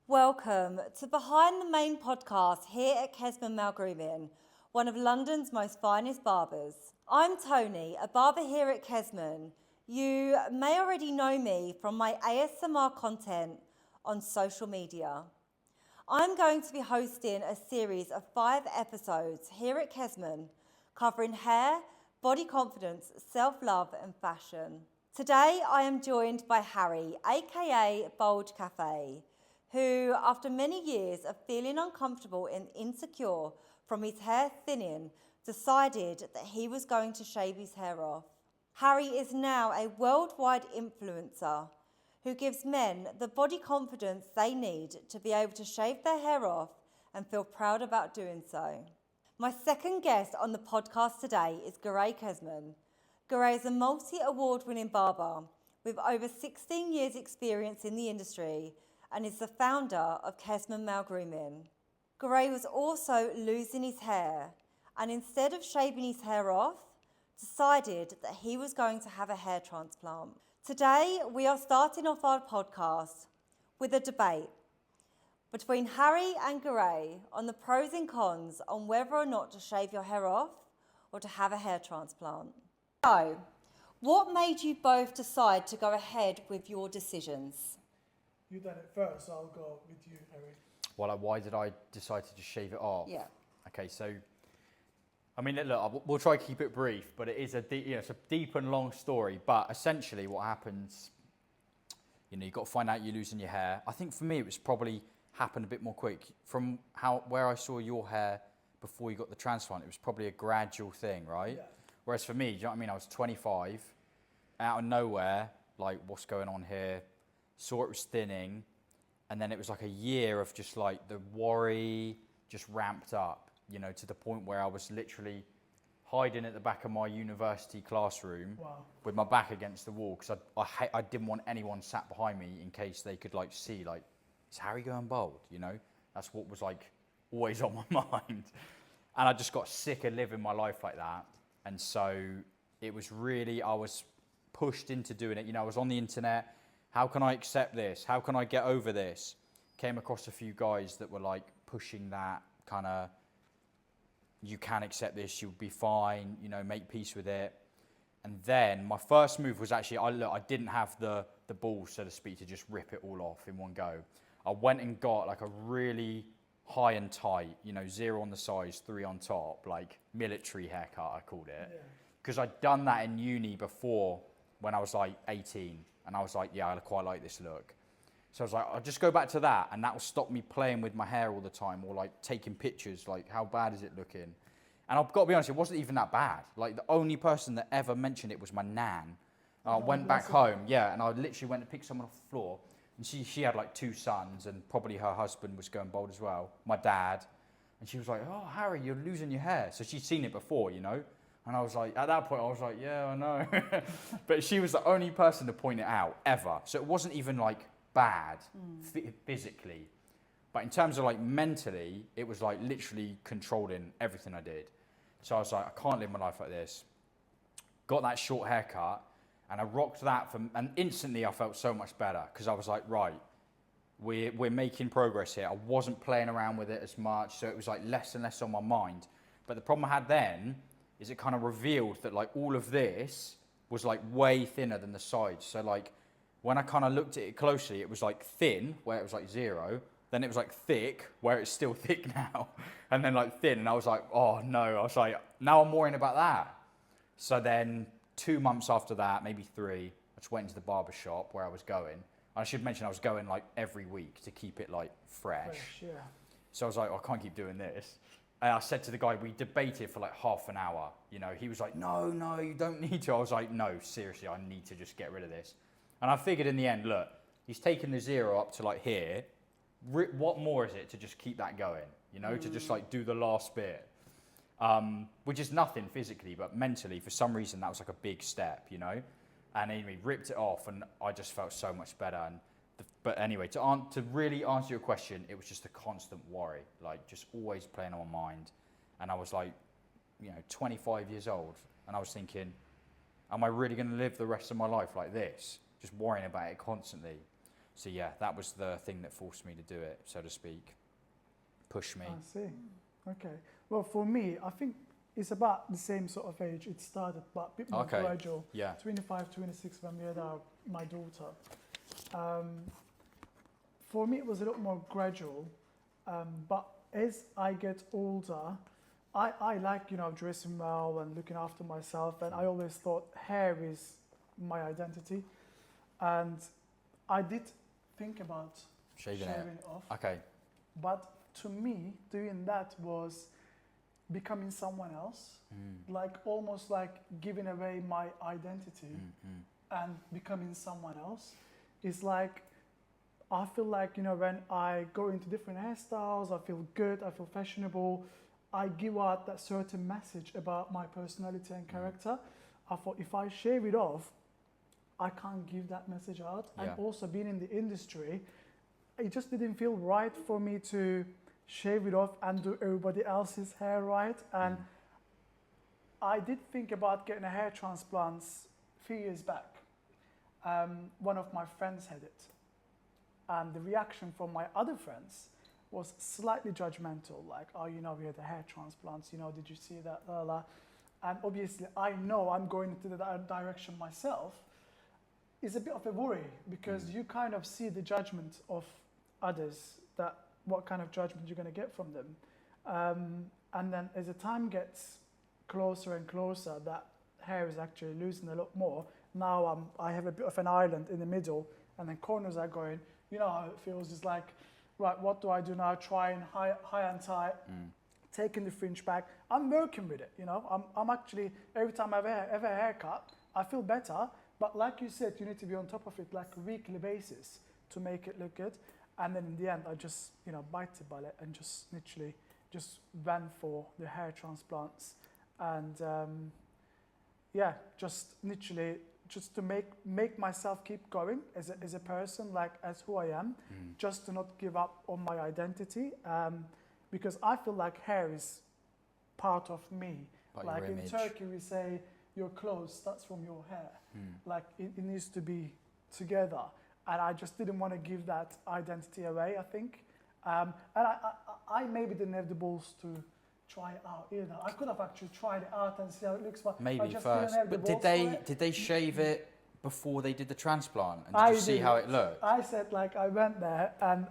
Welcome to Behind the Main podcast here at Kesman Male Grooming, one of London's most finest barbers. I'm Tony, a barber here at Kesman. You may already know me from my ASMR content on social media. I'm going to be hosting a series of 5 episodes here at Kesman, covering hair, body confidence, self-love and fashion. Today I am joined by Harry, aka Bulge Cafe, who, after many years of feeling uncomfortable and insecure from his hair thinning, decided that he was going to shave his hair off. Harry is now a worldwide influencer who gives men the body confidence they need to be able to shave their hair off and feel proud about doing so. My second guest on the podcast today is Guray Kesman. Guray is a multi-award-winning barber with over 16 years' experience in the industry and is the founder of Kesman Male Grooming. Guray was also losing his hair and instead of shaving his hair off, decided that he was going to have a hair transplant. Today, we are starting off our podcast with a debate between Harry and Guray on the pros and cons on whether or not to shave your hair off or to have a hair transplant. So, what made you both decide to go ahead with your decisions? You done it first, so I'll go with you, Harry. Well, why did I decide to just shave it off? Yeah. Okay, so, I mean, look, we'll try to keep it brief, but it is it's a deep and long story. But essentially what happens, you've got to find out you're losing your hair. I think for me, it was probably happened a bit more quick. From where I saw your hair before you got the transplant, it was probably a gradual thing, right? Yeah. Whereas for me, do you know what I mean? I was 25, out of nowhere, like, what's going on here? Saw it was thinning, and then it was like a year of just like the worry just ramped up, to the point where I was literally hiding at the back of my university classroom. Wow. With my back against the wall because I didn't want anyone sat behind me in case they could like see like, is Harry going bald? That's what was like always on my mind. And I just got sick of living my life like that. And so it was really, I was pushed into doing it. I was on the internet. How can I accept this? How can I get over this? Came across a few guys that were like pushing that kind of, you can accept this, you'll be fine, make peace with it. And then my first move was actually, I didn't have the balls, so to speak, to just rip it all off in one go. I went and got like a really high and tight, 0 on the sides, 3 on top, like military haircut, I called it. Because I'd done that in uni before when I was like 18. And I was like, yeah, I quite like this look. So I was like, I'll just go back to that, and that will stop me playing with my hair all the time, or like taking pictures, like how bad is it looking? And I've got to be honest, it wasn't even that bad. Like the only person that ever mentioned it was my nan. I went back home, and I literally went to pick someone off the floor, and she had like 2 sons, and probably her husband was going bald as well, my dad. And she was like, oh, Harry, you're losing your hair. So she'd seen it before, And I was like, at that point, I was like, yeah, I know. But she was the only person to point it out, ever. So it wasn't even like bad physically. But in terms of like mentally, it was like literally controlling everything I did. So I was like, I can't live my life like this. Got that short haircut, and I rocked that and instantly I felt so much better because I was like, right, we're making progress here. I wasn't playing around with it as much, so it was like less and less on my mind. But the problem I had then is it kind of revealed that like all of this was like way thinner than the sides. So like when I kind of looked at it closely, it was like thin where it was like 0. Then it was like thick where it's still thick now. And then like thin. And I was like, oh no. I was like, now I'm worrying about that. So then 2 months after that, maybe 3, I just went into the barber shop where I was going. And I should mention I was going like every week to keep it like fresh. Yeah. So I was like, oh, I can't keep doing this. And I said to the guy, we debated for like half an hour. He was like, no, you don't need to. I was like, no, seriously, I need to just get rid of this. And I figured in the end, look, he's taken the 0 up to like here. What more is it to just keep that going, to just like do the last bit, which is nothing physically, but mentally, for some reason, that was like a big step, And anyway, ripped it off, and I just felt so much better. But anyway, to really answer your question, it was just a constant worry, like just always playing on my mind. And I was like, 25 years old, and I was thinking, am I really going to live the rest of my life like this? Just worrying about it constantly. So yeah, that was the thing that forced me to do it, so to speak. Pushed me. I see. Okay. Well, for me, I think it's about the same sort of age it started, but a bit more Okay. gradual. Yeah. 25, 26 when we had my daughter. For me, it was a lot more gradual. But as I get older, I like, dressing well and looking after myself. And I always thought hair is my identity. And I did think about Shaving shaving it. it off. Okay. But to me, doing that was becoming someone else, like almost like giving away my identity and becoming someone else. It's like, I feel like, when I go into different hairstyles, I feel good, I feel fashionable, I give out that certain message about my personality and character. I thought if I shave it off, I can't give that message out. Yeah. And also being in the industry, it just didn't feel right for me to shave it off and do everybody else's hair right. And I did think about getting a hair transplant a few years back. One of my friends had it. And the reaction from my other friends was slightly judgmental, like, oh, we had a hair transplants, did you see that? La, la. And obviously, I know I'm going into that direction myself. It's a bit of a worry because you kind of see the judgment of others, that what kind of judgment you're going to get from them. And then as the time gets closer and closer, that hair is actually losing a lot more. Now I have a bit of an island in the middle, and then corners are going. You know how it feels. It's like, right, what do I do now? Try and high and tight, taking the fringe back. I'm working with it, I'm actually, every time I have a haircut, I feel better. But like you said, you need to be on top of it like a weekly basis to make it look good. And then in the end, I just, bite the bullet and just literally just went for the hair transplants. And just literally just to make myself keep going as a person, like as who I am, just to not give up on my identity, because I feel like hair is part of me. Like like your in image. Turkey, we say your clothes starts from your hair. Like it needs to be together, and I just didn't want to give that identity away, I think. And I maybe didn't have the balls to try it out either. I could have actually tried it out and see how it looks, but Maybe I just first. didn't have the But balls for it. did they shave it before they did the transplant? And I did you see did. how it looked? I said, like, I went there and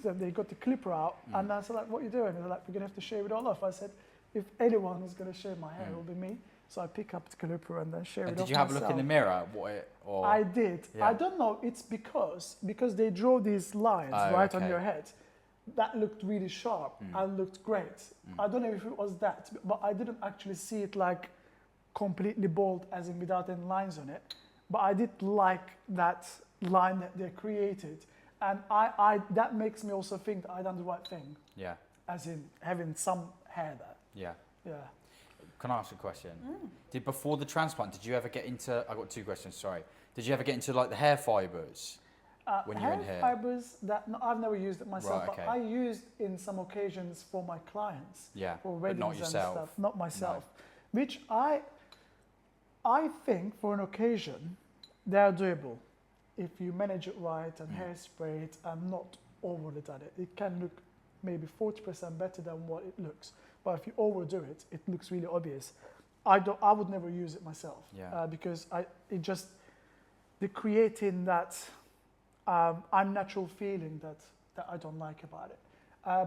so they got the clipper out and I said, like, what are you doing? And they're like, we're going to have to shave it all off. I said, if anyone is going to shave my hair, it will be me. So I pick up the clipper and then shave And it off did you have a look in myself. the mirror? I did. Yeah. I don't know. It's because they draw these lines right on okay. your head. That looked really sharp and looked great. I don't know if it was that, but I didn't actually see it like completely bald, as in without any lines on it. But I did like that line that they created, and I that makes me also think that I done the right thing. Yeah. As in having some hair there. Yeah. Yeah. Can I ask a question? Before the transplant, did you ever get into? I got two questions. Sorry. Did you ever get into like the hair fibers? When you're in hair here? fibers that I've never used it myself, Right, okay. but I used in some occasions for my clients. Yeah, For but weddings not and yourself. stuff. Not myself. Which I think for an occasion they are doable if you manage it right and hairspray it and not overly done it. It can look maybe 40% better than what it looks. But if you overdo it, it looks really obvious. I would never use it myself. Yeah. Because they're creating that unnatural feeling that I don't like about it.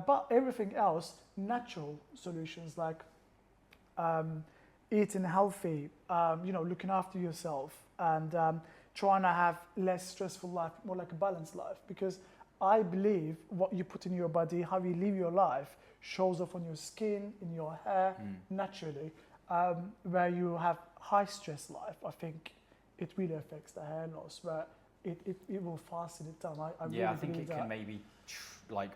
But everything else, natural solutions like eating healthy, looking after yourself and trying to have less stressful life, more like a balanced life. Because I believe what you put in your body, how you live your life, shows off on your skin, in your hair, naturally. Where you have high stress life, I think it really affects the hair loss, where it will fasten it down. I really I think believe it can maybe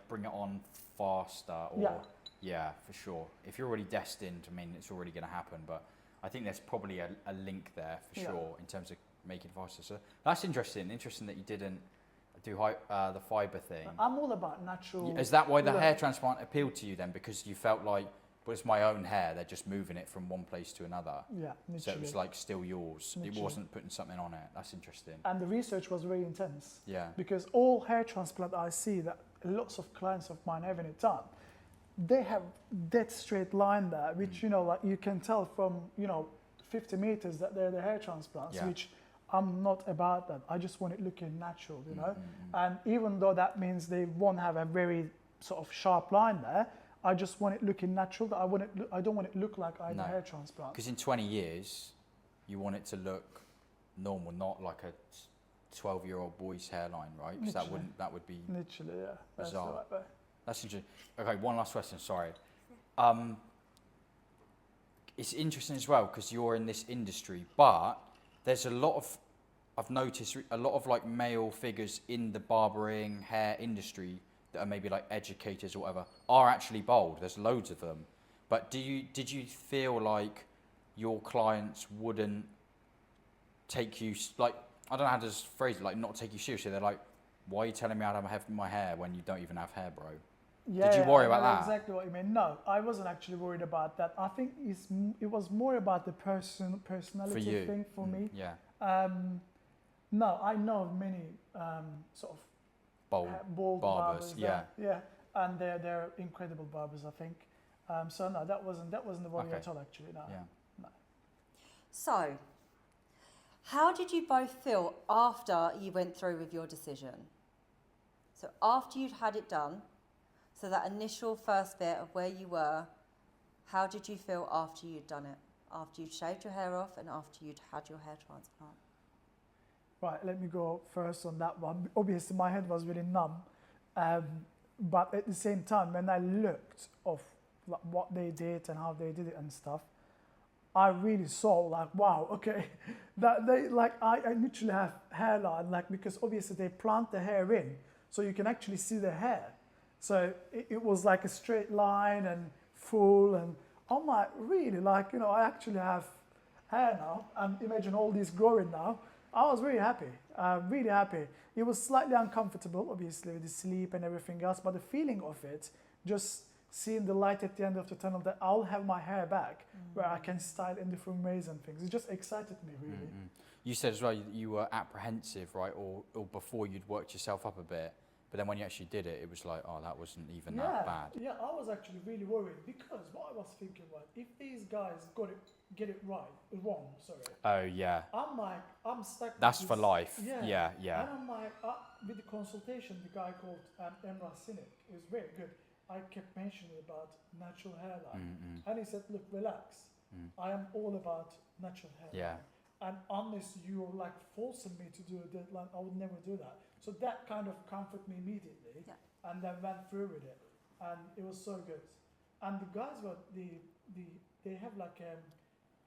bring it on faster. Or, yeah, for sure. If you're already destined, I mean, it's already going to happen. But I think there's probably a link there for sure in terms of making it faster. So that's interesting. Interesting that you didn't do the fibre thing. I'm all about natural. Is that why the hair transplant appealed to you then? Because you felt like but it's my own hair. They're just moving it from one place to another. Yeah, literally. So it was like still yours. Literally. It wasn't putting something on it. That's interesting. And the research was very intense. Yeah. Because all hair transplant I see that lots of clients of mine having it done, they have that straight line there, which, you know, like you can tell from, you know, 50 meters that they're the hair transplants, Yeah. which I'm not about that. I just want it looking natural, you know. And even though that means they won't have a very sort of sharp line there, I just want it looking natural. That I don't want it look like I had a hair transplant. Because in 20 years, you want it to look normal, not like a 12-year-old boy's hairline, right? Because that would be literally, yeah. That's bizarre. the right way. That's interesting. Okay, one last question. Sorry. It's interesting as well because you're in this industry, but there's a lot of, I've noticed a lot of like male figures in the barbering hair industry that are maybe like educators or whatever are actually bald. There's loads of them. But did you feel like your clients wouldn't take you, like, I don't know how to phrase it, like not take you seriously? They're like, why are you telling me I don't have my hair when you don't even have hair, bro? Yeah, did you worry I about know that? exactly what you mean. No, I wasn't actually worried about that. I think it was more about the personality thing for me. Yeah. No, I know many sort of bald barbers. Yeah. Yeah, and they're incredible barbers, I think. So no, that wasn't the worry at all, actually. No. Yeah. No. So, how did you both feel after you went through with your decision? So after you'd had it done, so that initial first bit of where you were, how did you feel after you'd done it? After you'd shaved your hair off and after you'd had your hair transplant? Right, let me go first on that one. Obviously, my head was really numb. But at the same time, when I looked of like, what they did and how they did it and stuff, I really saw like, wow, okay, that they like I literally have hairline, like, because obviously they plant the hair in, so you can actually see the hair. So it was like a straight line and full, and I'm like, really, like, you know, I actually have hair now, and imagine all this growing now. I was really happy, really happy. It was slightly uncomfortable, obviously, with the sleep and everything else, but the feeling of it, just seeing the light at the end of the tunnel, that I'll have my hair back, where I can style in different ways and things. It just excited me, really. You said as well you were apprehensive, right, or before you'd worked yourself up a bit, but then when you actually did it, it was like, oh, that wasn't even that bad. Yeah, I was actually really worried, because what I was thinking was, if these guys get it wrong, Oh yeah. I'm like, I'm stuck. That's with for this, life. Yeah. Yeah. And I'm like, with the consultation, the guy called Emrah Sinek, it was very good. I kept mentioning about natural hairline, and he said, look, relax. I am all about natural hairline. Yeah. And unless you're like forcing me to do a deadline, I would never do that. So that kind of comforted me immediately, and then went through with it, and it was so good. And the guys were they have like a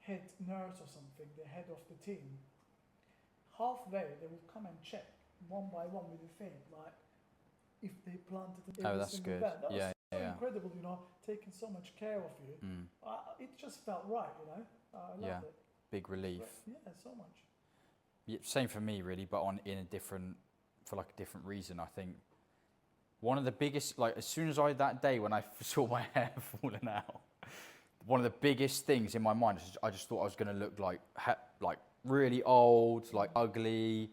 head nurse or something, the head of the team. Halfway, they will come and check one by one with the thing, like if they planted it. Oh, that's good. That was so yeah. incredible, you know, taking so much care of you. It just felt right, you know. I loved it. Big relief. Yeah, so much. Yeah, same for me, really, but for like a different reason. I think one of the biggest, like, as soon as that day when I saw my hair falling out, one of the biggest things in my mind is I just thought I was going to look like really old, like ugly.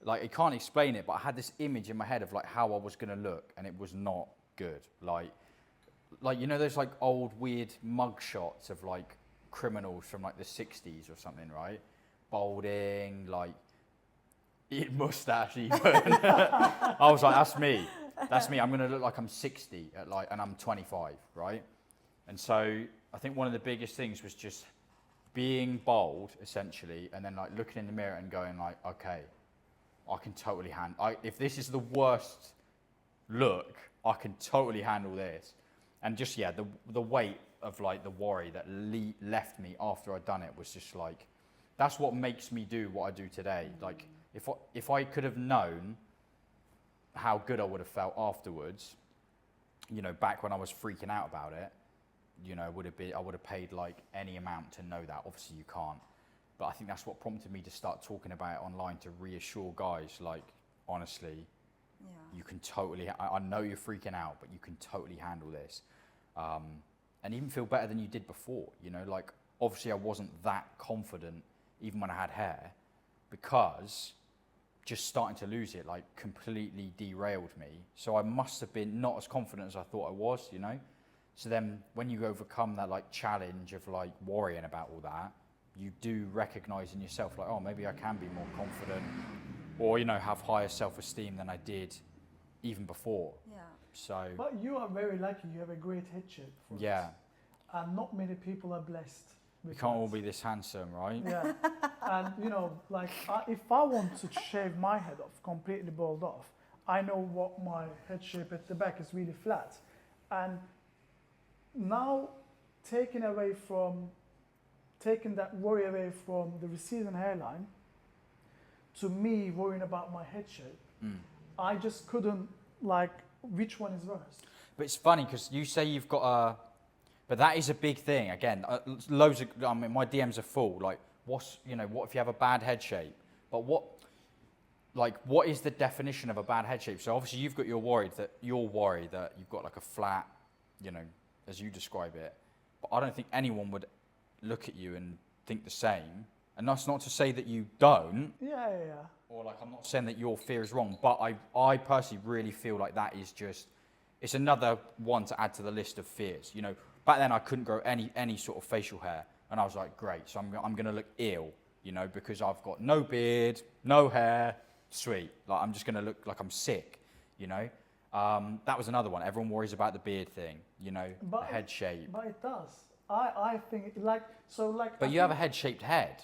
Like, I can't explain it, but I had this image in my head of like how I was going to look, and it was not good. Like you know those like old weird mug shots of like criminals from like the 60s or something, right? Balding, like mustache even. I was like, that's me. I'm going to look like I'm 60 and I'm 25, right? And so I think one of the biggest things was just being bald, essentially, and then like looking in the mirror and going like, okay, I can totally if this is the worst look, I can totally handle this. And just, the weight of like the worry that left me after I'd done it was just like, that's what makes me do what I do today. Like, if I could have known how good I would have felt afterwards, you know, back when I was freaking out about it, you know, I would have paid like any amount to know that. Obviously you can't, but I think that's what prompted me to start talking about it online, to reassure guys, like, honestly, you can totally, I know you're freaking out, but you can totally handle this. and even feel better than you did before. You know, like obviously I wasn't that confident even when I had hair, because just starting to lose it like completely derailed me. So I must have been not as confident as I thought I was, you know. So then when you overcome that like challenge of like worrying about all that, you do recognize in yourself like, oh, maybe I can be more confident, or, you know, have higher self-esteem than I did even before. Yeah. So But you are very lucky. You have a great head shape. For yeah, it. And not many people are blessed. we With can't that. all be this handsome, right? Yeah. And you know, like if I want to shave my head off, completely bald off, I know what my head shape at the back is really flat. And now taking that worry away from the receding hairline to me worrying about my head shape, I just couldn't, like, which one is worse? But it's funny because you say you've got a, but that is a big thing. Again, loads of, I mean, my DMs are full. Like, what's, you know, what if you have a bad head shape? But what is the definition of a bad head shape? So obviously you've got you're worried that you've got like a flat, you know, as you describe it. But I don't think anyone would look at you and think the same. And that's not to say that you don't. Yeah. Or like, I'm not saying that your fear is wrong, but I personally really feel like that is just, it's another one to add to the list of fears. You know, back then I couldn't grow any sort of facial hair, and I was like, great, so I'm going to look ill, you know, because I've got no beard, no hair, sweet. Like, I'm just going to look like I'm sick, you know. That was another one. Everyone worries about the beard thing, you know, the head shape. But it does. I think, like, so like... But you have a head-shaped head.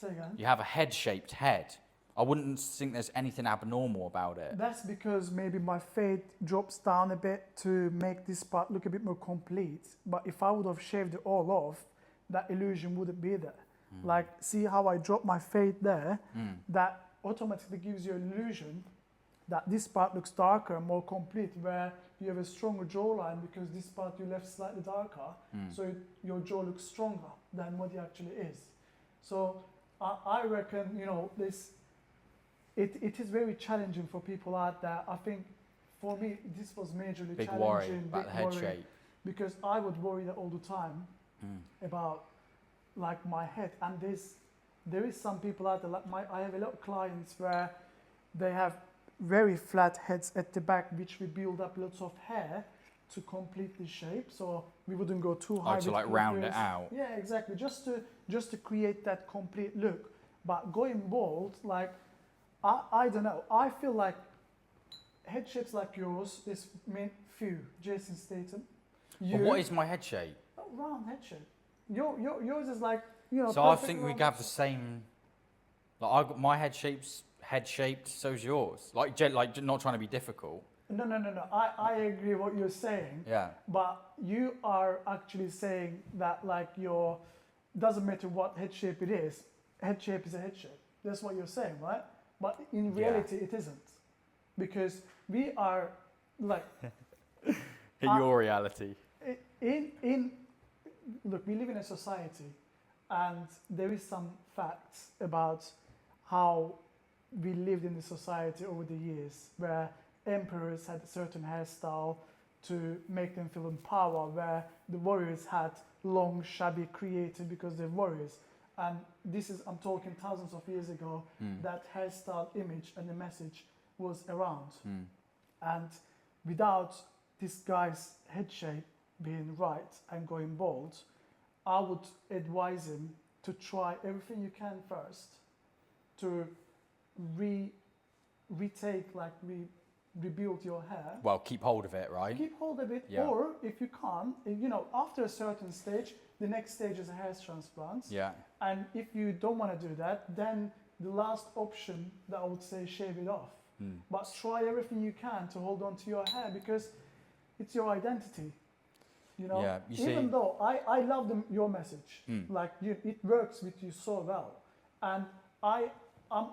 Say again? You have a head-shaped head. I wouldn't think there's anything abnormal about it. That's because maybe my fade drops down a bit to make this part look a bit more complete. But if I would have shaved it all off, that illusion wouldn't be there. Like, see how I drop my fade there? That automatically gives you an illusion that this part looks darker and more complete, where you have a stronger jawline because this part you left slightly darker, so your jaw looks stronger than what it actually is. So I reckon, you know, it is very challenging for people out there. I think for me, this was majorly Big challenging. worry about the head shape. Because I would worry that all the time about like my head. And there is some people out there, like I have a lot of clients where they have very flat heads at the back, which we build up lots of hair to complete the shape, so we wouldn't go too high. To like round it out. Yeah, exactly. Just to create that complete look. But going bald, like I don't know. I feel like head shapes like yours is few. Jason Statham. But what is my head shape? Round head shape. Yours is like, you know. So I think we have the same. Like I got my head shaped. So's yours. Like not trying to be difficult. No. I agree what you're saying. Yeah. But you are actually saying that like doesn't matter what head shape it is. Head shape is a head shape. That's what you're saying, right? But in reality, it isn't, because we are like. In your reality. Look, we live in a society, and there is some facts about how we lived in the society over the years, where emperors had a certain hairstyle to make them feel in power, where the warriors had long, shabby created because they're warriors. And this is, I'm talking thousands of years ago, that hairstyle image and the message was around. And without this guy's head shape being right and going bald, I would advise him to try everything you can first to rebuild your hair. Well, keep hold of it, right? Keep hold of it, Yeah. or if you can't, you know, after a certain stage, the next stage is a hair transplant. Yeah. And if you don't want to do that, then the last option that I would say, shave it off. But try everything you can to hold on to your hair, because it's your identity. You know, Yeah, even though I love your message, like it works with you so well, and I'm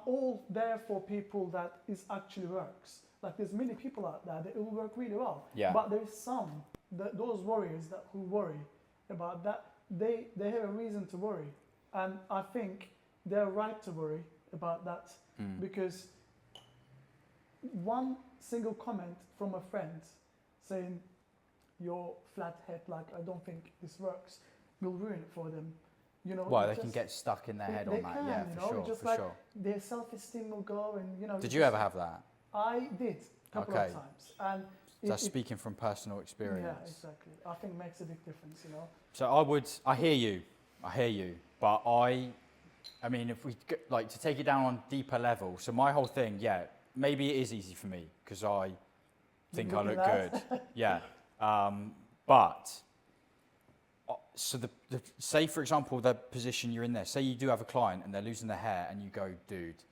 all there for people that it actually works. Like there's many people out there that it will work really well. Yeah. But there is some those warriors who worry about that. They have a reason to worry, and I think they're right to worry about that, because one single comment from a friend saying, your flat head, like I don't think this works, will ruin it for them. You know, Well, it they can get stuck in their head they on that. can, Yeah, you for know, sure, just for like sure. their self-esteem will go, and you know. Did you ever have that? I did a couple Okay. of times, and That's speaking from personal experience. yeah, exactly. I think it makes a big difference, you know. So I hear you, but I mean, if we like to take it down on deeper level. So my whole thing, yeah, maybe it is easy for me because I think I look good, yeah. But so the say for example the position you're in there. Say you do have a client and they're losing their hair, and you go, dude,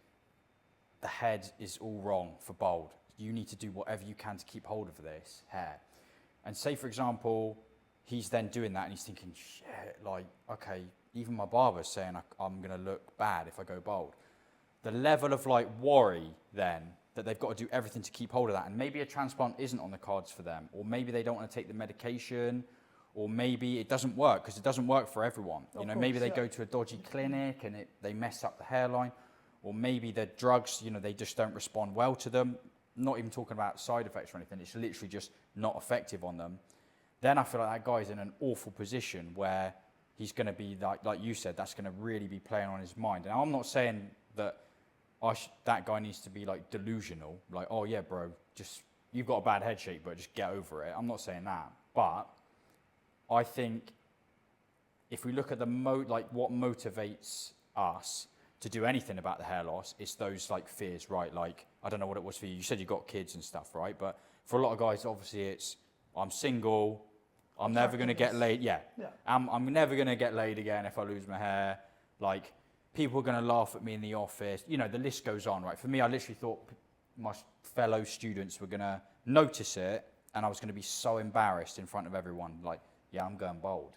the head is all wrong for bald. You need to do whatever you can to keep hold of this hair. And say, for example, he's then doing that and he's thinking, shit, like, okay, even my barber's saying I'm going to look bad if I go bald. The level of like worry then that they've got to do everything to keep hold of that. And maybe a transplant isn't on the cards for them, or maybe they don't want to take the medication, or maybe it doesn't work because it doesn't work for everyone. You know, maybe they go to a dodgy clinic and they mess up the hairline, or maybe the drugs, you know, they just don't respond well to them. Not even talking about side effects or anything, it's literally just not effective on them. Then I feel like that guy's in an awful position where he's going to be, like you said, that's going to really be playing on his mind. And I'm not saying that that guy needs to be like delusional, like, oh yeah, bro, just, you've got a bad head shape, but just get over it. I'm not saying that. But I think if we look at what motivates us to do anything about the hair loss, it's those like fears, right? Like, I don't know what it was for you. You said you got kids and stuff, right? But for a lot of guys, obviously it's, I'm single, I'm never going to get laid. Yeah. I'm never going to get laid again if I lose my hair. Like, people are going to laugh at me in the office. You know, the list goes on, right? For me, I literally thought my fellow students were going to notice it, and I was going to be so embarrassed in front of everyone. Like, yeah, I'm going bald.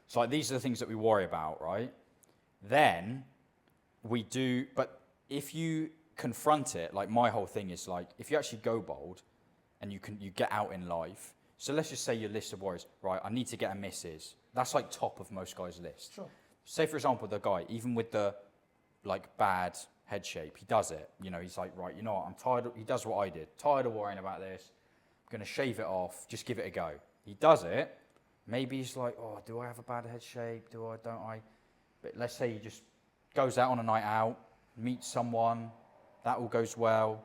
So like, these are the things that we worry about, right? Then we do, but if you confront it, like my whole thing is like, if you actually go bald and you get out in life, so let's just say your list of worries, right, I need to get a missus. That's like top of most guys' list. Sure. Say for example, the guy, even with the like bad head shape, he does it. You know, he's like, right, you know what, I'm tired he does what I did. Tired of worrying about this. I'm going to shave it off, just give it a go. He does it. Maybe he's like, oh, do I have a bad head shape? Don't I? But let's say he just goes out on a night out, meets someone, that all goes well.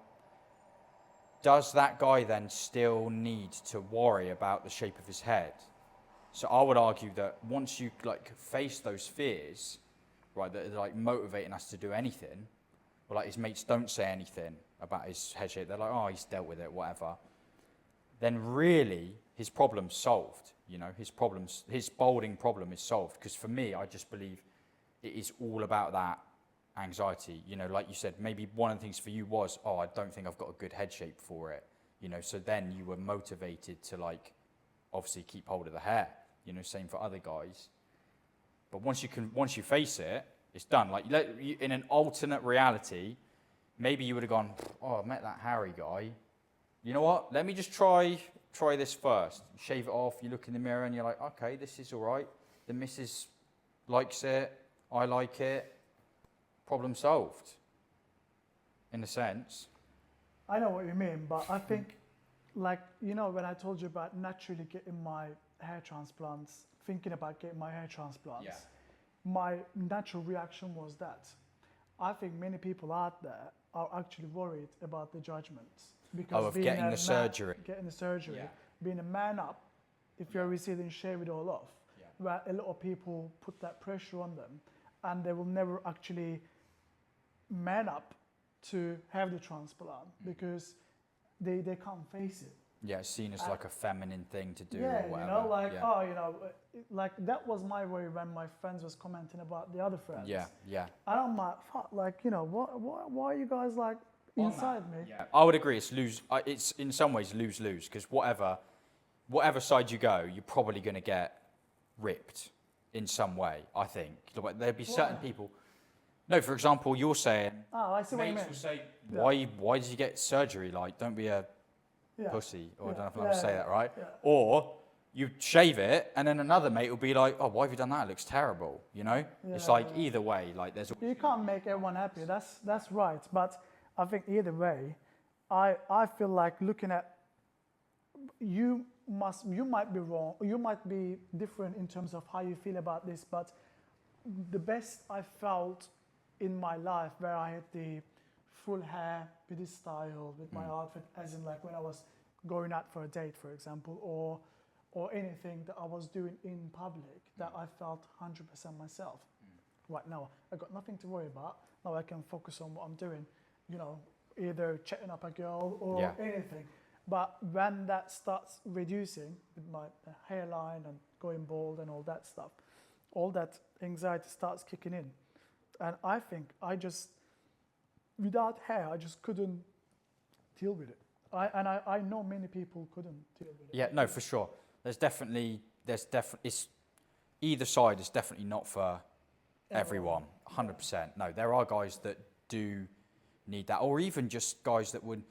Does that guy then still need to worry about the shape of his head? So I would argue that once you like face those fears, right, that are like motivating us to do anything, or like his mates don't say anything about his head shape, they're like, oh, he's dealt with it, whatever. Then really his problem's solved. You know, his balding problem is solved. Because for me, I just believe it is all about that anxiety. You know, like you said, maybe one of the things for you was, oh, I don't think I've got a good head shape for it. You know, so then you were motivated to like, obviously keep hold of the hair. You know, same for other guys. But once you face it, it's done. Like in an alternate reality, maybe you would have gone, oh, I met that Harry guy. You know what? Let me just try this first. Shave it off. You look in the mirror and you're like, okay, this is all right. The missus likes it. I like it. Problem solved. In a sense. I know what you mean, but I think, like, you know, when I told you about naturally getting my hair transplants, thinking about getting my hair transplants, my natural reaction was that I think many people out there are actually worried about the judgments. Because of getting the surgery. Getting the surgery, being a man up, if you're receding, shave it all off, where a lot of people put that pressure on them, and they will never actually man up to have the transplant because they can't face it. Yeah, it's seen as like a feminine thing to do or Yeah, whatever. you know, like, oh, you know, like that was my worry when my friends was commenting about the other friends. Yeah. And I'm like, fuck, like, you know, why are you guys like inside me? Yeah, I would agree. It's in some ways lose-lose because whatever side you go, you're probably going to get ripped in some way. I think there'd be certain people. No, for example, you're saying. Oh, I see what you mates mean. will say, why did you get surgery? Like, don't be a pussy. Or I don't know if I'm allowed to say that, right? Yeah. Or you shave it, and then another mate will be like, oh, why have you done that? It looks terrible. You know? It's like either way. Like, there's. You can't make everyone happy. That's right. But I think either way, I feel like looking at you you might be wrong, or you might be different in terms of how you feel about this, but the best I felt in my life where I had the full hair with this style, with my outfit, as in like when I was going out for a date, for example, or anything that I was doing in public, that I felt 100% myself. Right now, I got nothing to worry about. Now I can focus on what I'm doing, you know, either chatting up a girl or anything. But when that starts reducing with my hairline and going bald and all that stuff, all that anxiety starts kicking in. And I think without hair, I just couldn't deal with it. I know many people couldn't deal with it. Yeah, no, for sure. There's definitely, it's either side is definitely not for everyone, 100%. No, there are guys that do need that, or even just guys that would,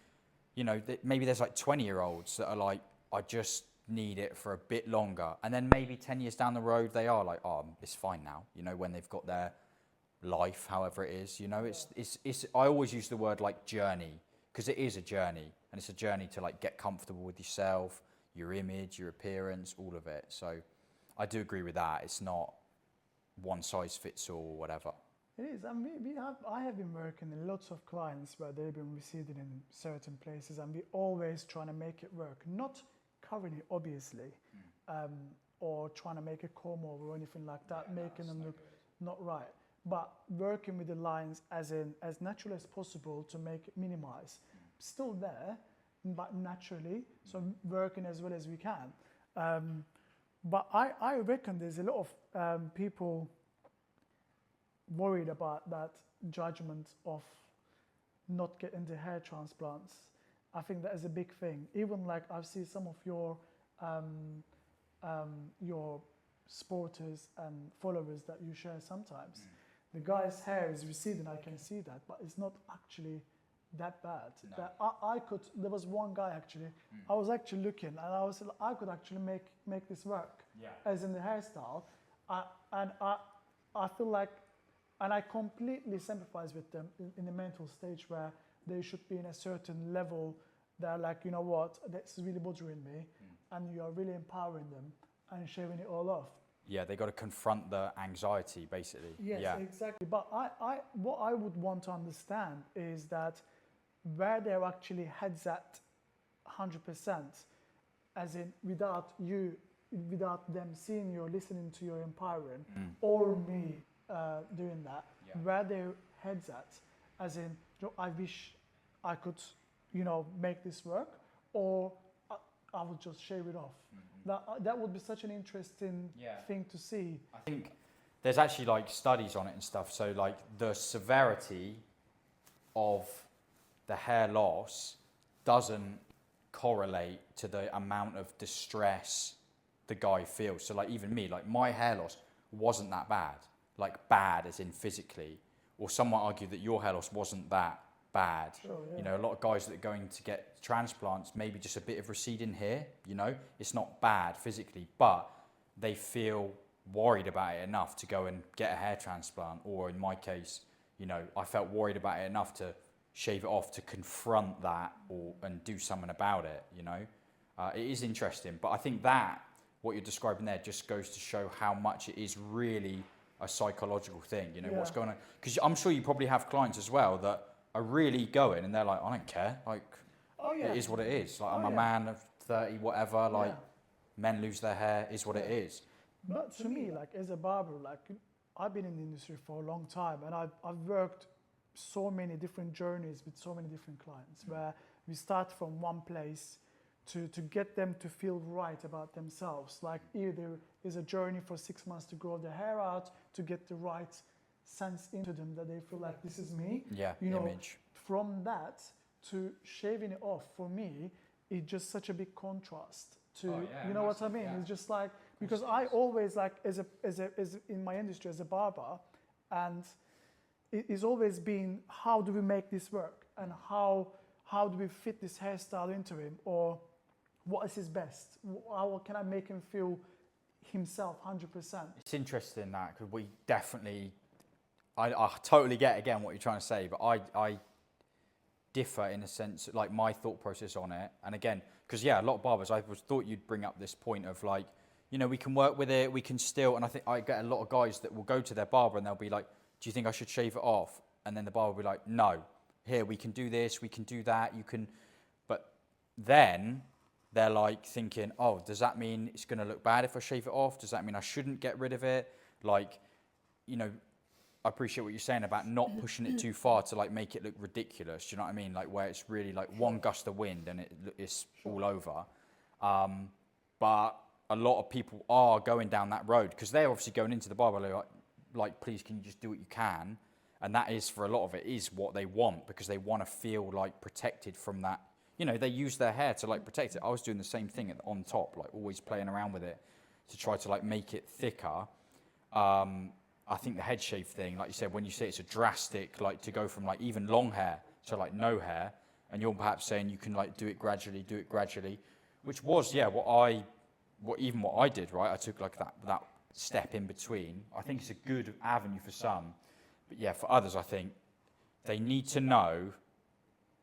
you know, maybe there's like 20-year-olds that are like, I just need it for a bit longer. And then maybe 10 years down the road, they are like, oh, it's fine now, you know, when they've got their life, however it is, you know, it's I always use the word like journey, because it is a journey, and it's a journey to like get comfortable with yourself, your image, your appearance, all of it. So I do agree with that. It's not one size fits all or whatever. It is, and I have been working with lots of clients where they've been receding in certain places, and we're always trying to make it work. Not covering it, obviously, or trying to make a comb over or anything like that, making them look not right. But working with the lines as natural as possible to make it minimize. Still there, but naturally, so working as well as we can. But I reckon there's a lot of people worried about that judgment of not getting the hair transplants. I think that is a big thing. Even like I've seen some of your supporters and followers that you share sometimes. The guy's hair is receding, I can see that, but it's not actually that bad. No. That there was one guy actually, I was actually looking and I could actually make this work, as in the hairstyle. And I feel like, and I completely sympathize with them in the mental stage where they should be in a certain level. They're like, you know what, that's really bothering me, and you are really empowering them and shaving it all off. Yeah, they got to confront the anxiety, basically. Yes, exactly. But what I would want to understand is that where they're actually heads at 100%, as in without them seeing you or listening to your empowering, or me doing that, where their heads at, as in, I wish I could, you know, make this work, or I would just shave it off. That would be such an interesting thing to see. I think there's actually like studies on it and stuff. So like the severity of the hair loss doesn't correlate to the amount of distress the guy feels. So like even me, like my hair loss wasn't that bad, like bad as in physically, or some might argue that your hair loss wasn't that bad. Sure, yeah. You know, a lot of guys that are going to get transplants, maybe just a bit of receding here, you know, it's not bad physically, but they feel worried about it enough to go and get a hair transplant. Or in my case, you know, I felt worried about it enough to shave it off, to confront that and do something about it, you know. It is interesting, but I think that what you're describing there just goes to show how much it is really a psychological thing, you know, what's going on. Because I'm sure you probably have clients as well that are really going and they're like, I don't care, like, it is what it is. Like, I'm a man of 30, whatever, like, men lose their hair, is what it is. But to me, like, as a barber, like, I've been in the industry for a long time, and I've worked so many different journeys with so many different clients, where we start from one place to get them to feel right about themselves. Like, either is a journey for 6 months to grow their hair out, to get the right sense into them that they feel like, this is me. Yeah, you know, image. From that to shaving it off, for me, it's just such a big contrast to, you know what I mean? It's just like, because I always, like, as in my industry as a barber, and it's always been, how do we make this work, and how do we fit this hairstyle into him, or what is his best? How can I make him feel himself 100%? It's interesting that, because we definitely, I totally get again what you're trying to say, but differ in a sense, like my thought process on it. And again, because yeah, a lot of barbers, I thought you'd bring up this point of like, you know, we can work with it, we can still, and I think I get a lot of guys that will go to their barber and they'll be like, do you think I should shave it off? And then the barber will be like, no, here, we can do this, we can do that, you can, but then they're like thinking, oh, does that mean it's going to look bad if I shave it off? Does that mean I shouldn't get rid of it? Like, you know, I appreciate what you're saying about not pushing it too far to like make it look ridiculous. Do you know what I mean? Like where it's really like one gust of wind and it's all over. But a lot of people are going down that road because they're obviously going into the barber like, please, can you just do what you can? And that is, for a lot of it, is what they want because they want to feel like protected from that. You know, they use their hair to like protect it. I was doing the same thing on top, like always playing around with it to try to like make it thicker. I think the head shave thing, like you said, when you say it's a drastic, like to go from like even long hair to like no hair, and you're perhaps saying you can like do it gradually, which was, yeah, what I did, right? I took like that step in between. I think it's a good avenue for some, but yeah, for others, I think they need to know,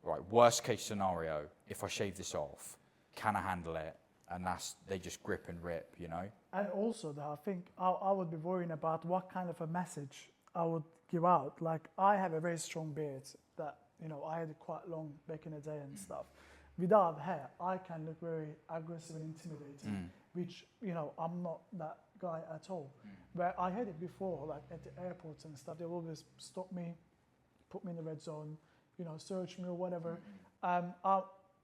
right, worst case scenario, if I shave this off, can I handle it? And they just grip and rip, you know? And also, I think I would be worrying about what kind of a message I would give out. Like, I have a very strong beard that, you know, I had it quite long back in the day and stuff. Without hair, I can look very aggressive and intimidating, which, you know, I'm not that guy at all. Where I had it before, like at the airports and stuff, they will always stop me, put me in the red zone, you know, search me or whatever.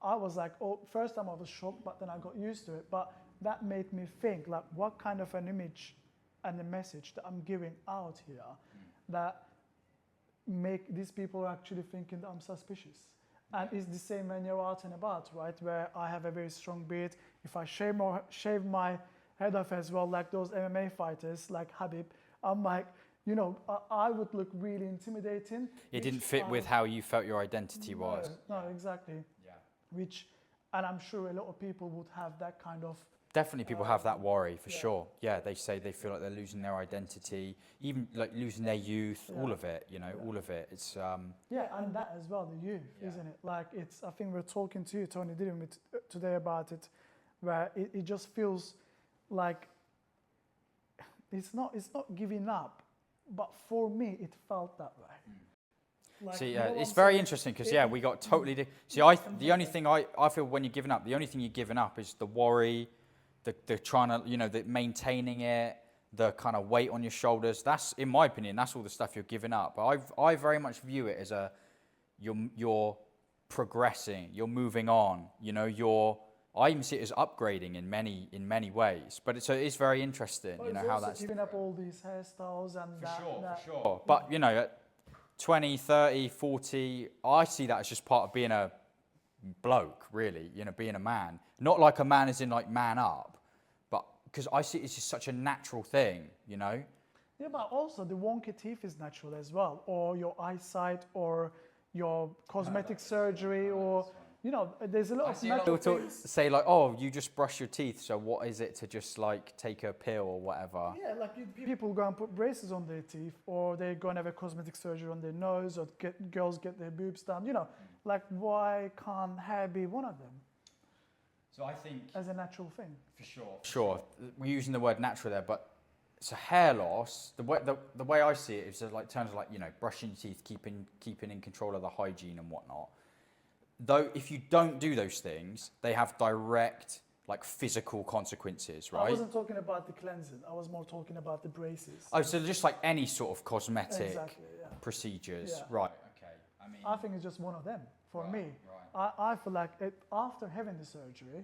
I was like, oh, first time I was shocked, but then I got used to it. But that made me think, like, what kind of an image and a message that I'm giving out here that make these people actually thinking that I'm suspicious. And it's the same when you're out and about, right? Where I have a very strong beard. If I shave my head off as well, like those MMA fighters, like Habib, I'm like, you know, I would look really intimidating. It didn't fit with how you felt your identity was. No, exactly. Which, and I'm sure a lot of people would have that kind of... Definitely people have that worry, for sure. Yeah, they say they feel like they're losing their identity, even like losing their youth, all of it, you know, all of it. It's... Yeah, and that as well, the youth, isn't it? Like, it's, I think we're talking to you, Tony, didn't we, today about it, where it just feels like it's not giving up, but for me, it felt that way. Like, see, it's very interesting because, yeah, we got totally... See, the only thing I feel when you're giving up, the only thing you're giving up is the worry, the trying to, you know, the maintaining it, the kind of weight on your shoulders. That's, in my opinion, that's all the stuff you're giving up. But I very much view it as you're progressing, you're moving on, you know, I even see it as upgrading in many ways. But so it is very interesting, but you know, how that's... giving up all these hairstyles and For sure. But, you know... 20, 30, 40, I see that as just part of being a bloke, really, you know, being a man. Not like a man as in like man up, but because I see it's just such a natural thing, you know? Yeah, but also the wonky teeth is natural as well, or your eyesight, or your cosmetic surgery, or, you know, there's a lot of natural things. Say like, oh, you just brush your teeth, so what is it to just like take a pill or whatever? Yeah, like people go and put braces on their teeth, or they go and have a cosmetic surgery on their nose, or girls get their boobs done, you know, like why can't hair be one of them? So I think... As a natural thing. For sure. Sure, we're using the word natural there, but it's a hair loss. The way I see it is like terms of like, you know, brushing your teeth, keeping in control of the hygiene and whatnot. Though if you don't do those things, they have direct, like, physical consequences, right? I wasn't talking about the cleansing. I was more talking about the braces. Oh, so just like any sort of cosmetic procedures. Yeah. Right, okay. I think it's just one of them for me. Right. I feel like after having the surgery,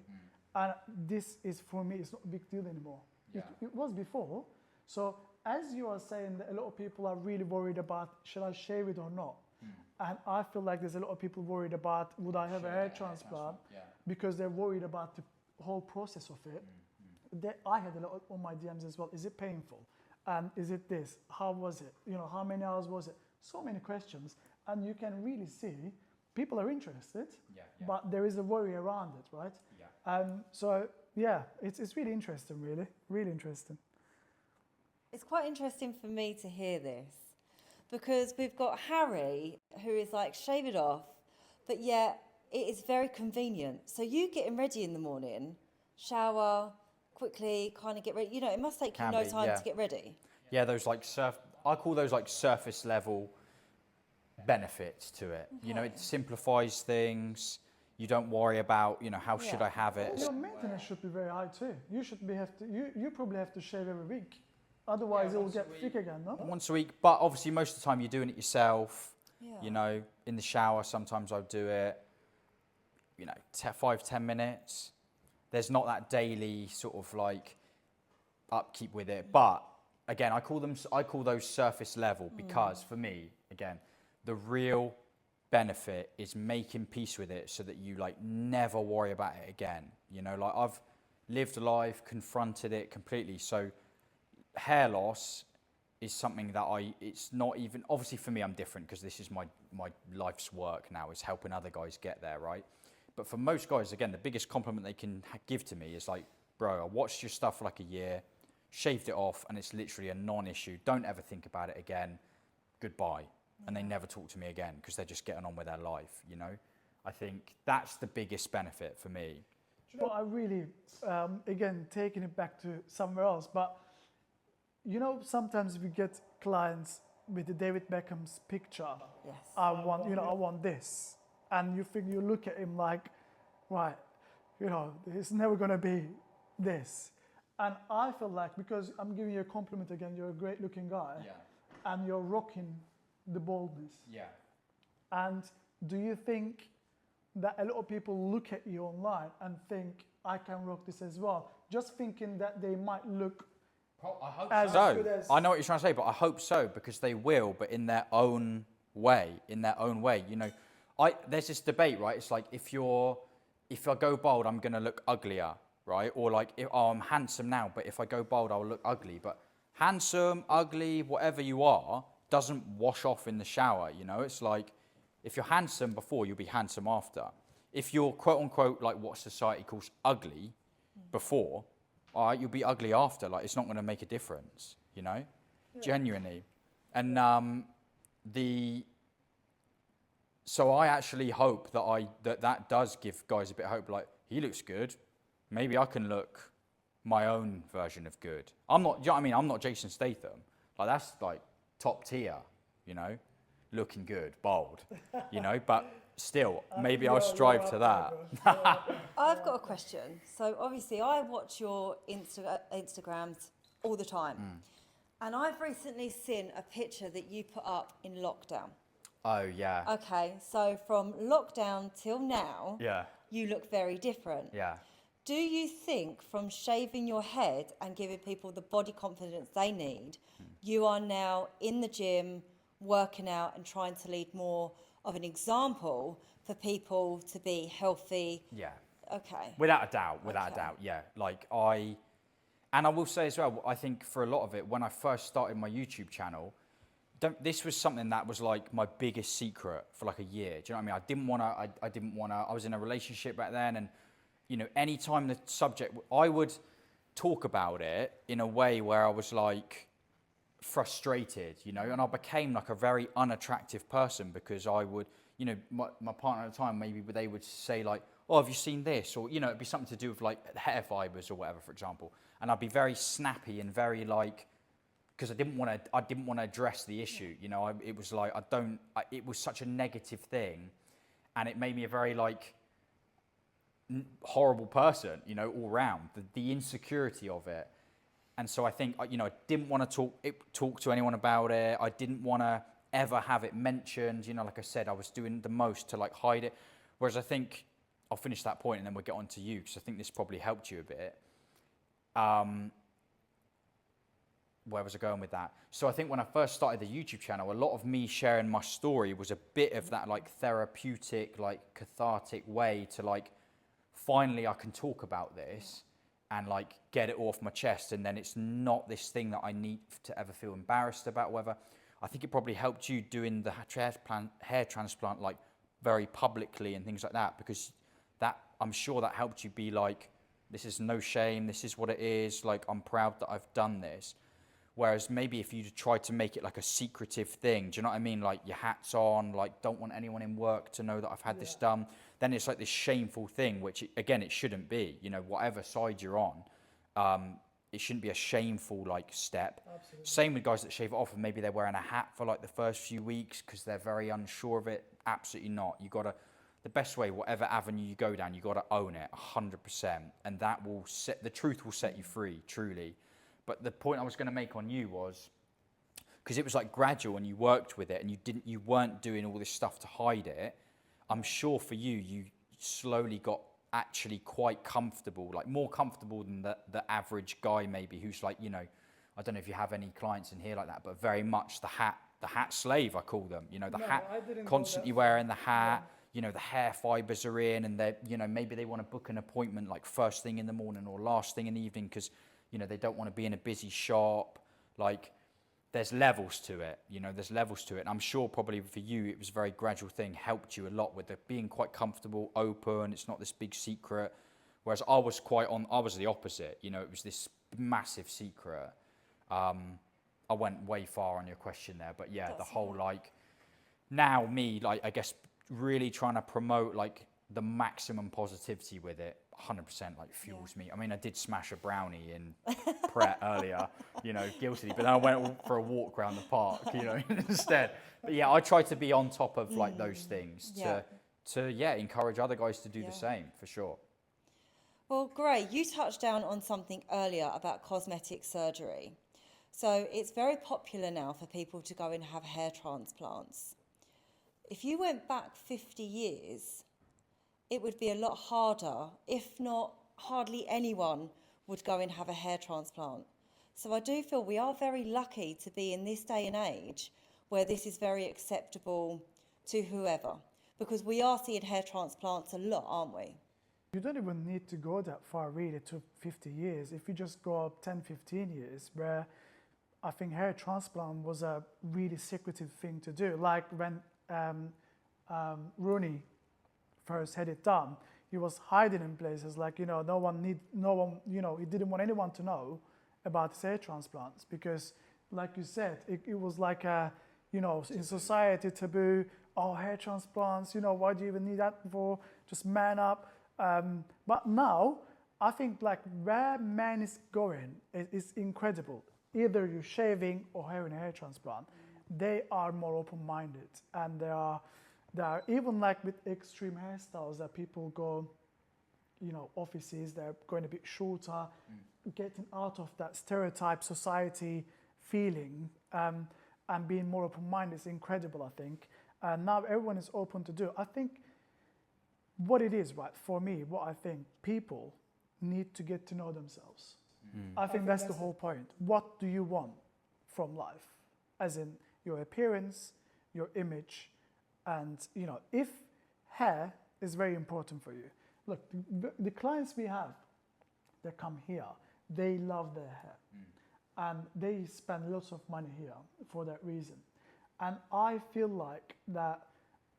and this is, for me, it's not a big deal anymore. Yeah. It was before. So as you are saying, that a lot of people are really worried about, should I shave it or not? And I feel like there's a lot of people worried about, would I have a hair transplant? Because they're worried about the whole process of it. I had a lot on my DMs as well. Is it painful? And is it this? How was it? You know, how many hours was it? So many questions. And you can really see people are interested, but there is a worry around it, right? So, yeah, it's really interesting, really interesting. It's quite interesting for me to hear this because we've got Harry, who is like, shave it off, but yet it is very convenient. So you getting ready in the morning, shower, quickly kind of get ready. You know, it must take you Can no be, time yeah. to get ready. Yeah, those like I call those like surface level benefits to it. You know, Okay. it simplifies things. You don't worry about, you know, how should Yeah. I have it. Your maintenance should be very high too. You should be you probably have to shave every week, otherwise it will get thick again. No. Once a week, but obviously most of the time you're doing it yourself. Yeah. You know, in the shower, sometimes I'll do it, you know, 5-10 minutes. There's not that daily sort of like upkeep with it. But again, I call those surface level because for me, again, the real benefit is making peace with it so that you like never worry about it again. You know, like I've lived a life, confronted it completely. So hair loss is something that it's not even, obviously for me, I'm different because this is my life's work now, is helping other guys get there, right? But for most guys, again, the biggest compliment they can give to me is like, bro, I watched your stuff for like a year, shaved it off, and it's literally a non-issue. Don't ever think about it again. Goodbye. And they never talk to me again because they're just getting on with their life, you know? I think that's the biggest benefit for me. You know, I really, again, taking it back to somewhere else, but you know, sometimes we get clients with the David Beckham's picture. Yes. I want this. And you look at him like, right, you know, it's never going to be this. And I feel like, because I'm giving you a compliment again, you're a great looking guy. Yeah. And you're rocking the baldness. Yeah. And do you think that a lot of people look at you online and think, I can rock this as well? Just thinking that they might look I hope as so. good as... I know what you're trying to say, but I hope so because they will, but in their own way, You know, there's this debate, right? It's like if I go bald, I'm going to look uglier, right? Or like, I'm handsome now, but if I go bald, I'll look ugly. But handsome, ugly, whatever you are, doesn't wash off in the shower, you know? It's like, if you're handsome before, you'll be handsome after. If you're quote unquote, like what society calls ugly before, all right, you'll be ugly after. Like, it's not going to make a difference, you know? Yeah. Genuinely. And so I actually hope that that does give guys a bit of hope. Like, he looks good. Maybe I can look my own version of good. I'm not, do you know what I mean? I'm not Jason Statham. Like, that's like top tier, you know? Looking good, bald, you know? But still, maybe I'll strive to that. I've got a question. So obviously I watch your Instagrams all the time. And I've recently seen a picture that you put up in lockdown. Oh, yeah. Okay, so from lockdown till now, Yeah. you look very different. Yeah. Do you think from shaving your head and giving people the body confidence they need, you are now in the gym, working out and trying to lead more of an example for people to be healthy? Yeah. Okay. Without a doubt, yeah. Like and I will say as well, I think for a lot of it, when I first started my YouTube channel, this was something that was like my biggest secret for like a year. Do you know what I mean? I didn't want to, I was in a relationship back then, and you know, anytime the subject, I would talk about it in a way where I was like frustrated, you know, and I became like a very unattractive person because I would, you know, my partner at the time, maybe they would say like, oh, have you seen this? Or, you know, it'd be something to do with like hair fibers or whatever, for example. And I'd be very snappy and very like, because I didn't want to address the issue, you know. It was like it was such a negative thing, and it made me a very like horrible person, you know, all round. The insecurity of it, and so I think, you know, I didn't want to talk to anyone about it. I didn't want to ever have it mentioned, you know. Like I said, I was doing the most to like hide it. Whereas I think I'll finish that point and then we'll get on to you, because I think this probably helped you a bit. Where was I going with that? So I think when I first started the YouTube channel, a lot of me sharing my story was a bit of that like therapeutic, like cathartic way to like, finally I can talk about this and like get it off my chest, and then it's not this thing that I need to ever feel embarrassed about, whether. I think it probably helped you doing the hair transplant like very publicly and things like that, because that, I'm sure that helped you be like, this is no shame, this is what it is, like I'm proud that I've done this. Whereas maybe if you tried to make it like a secretive thing, do you know what I mean? Like your hat's on, like don't want anyone in work to know that I've had this done. Then it's like this shameful thing, which again, it shouldn't be, you know, whatever side you're on. It shouldn't be a shameful like step. Absolutely. Same with guys that shave it off and maybe they're wearing a hat for like the first few weeks because they're very unsure of it. Absolutely not. You gotta, the best way, whatever avenue you go down, you gotta own it 100%. And that will set, the truth will set you free, truly. But the point I was gonna make on you was, because it was like gradual and you worked with it and you weren't doing all this stuff to hide it. I'm sure for you, you slowly got actually quite comfortable, like more comfortable than the average guy maybe, who's like, you know, I don't know if you have any clients in here like that, but very much the hat slave, I call them, you know, the hat, constantly wearing the hat, you know, the hair fibers are in and they're, you know, maybe they want to book an appointment like first thing in the morning or last thing in the evening because, you know, they don't want to be in a busy shop. Like there's levels to it, you know, there's levels to it. And I'm sure probably for you, it was a very gradual thing, helped you a lot with it being quite comfortable, open. It's not this big secret. Whereas I was the opposite, you know, it was this massive secret. I went way far on your question there, but yeah, the whole like, now me, like, I guess really trying to promote like the maximum positivity with it, 100% like fuels me. I mean, I did smash a brownie in Pret earlier, you know, guiltily, but then I went for a walk around the park, you know, instead. But yeah, I try to be on top of like those things to encourage other guys to do the same, for sure. Well, Gray, you touched down on something earlier about cosmetic surgery. So it's very popular now for people to go and have hair transplants. If you went back 50 years, it would be a lot harder, if not hardly anyone would go and have a hair transplant. So I do feel we are very lucky to be in this day and age where this is very acceptable to whoever, because we are seeing hair transplants a lot, aren't we? You don't even need to go that far really to 50 years. If you just go up 10, 15 years, where I think hair transplant was a really secretive thing to do. Like when Rooney first had it done, he was hiding in places like, you know, no one, you know, he didn't want anyone to know about his hair transplants because, like you said, it was like a, you know, in society taboo. Oh, hair transplants, you know, why do you even need that for? Just man up. But now, I think like where man is going is incredible. Either you're shaving or having a hair transplant, they are more open-minded, and they are even like with extreme hairstyles that people go, you know, offices, they're going a bit shorter, getting out of that stereotype society feeling, and being more open-minded is incredible, I think. And now everyone is open to do. I think what it is, right, for me, what I think people need to get to know themselves. I think that's the whole point. What do you want from life? As in your appearance, your image, and, you know, if hair is very important for you. Look, the clients we have that come here, they love their hair. And they spend lots of money here for that reason. And I feel like that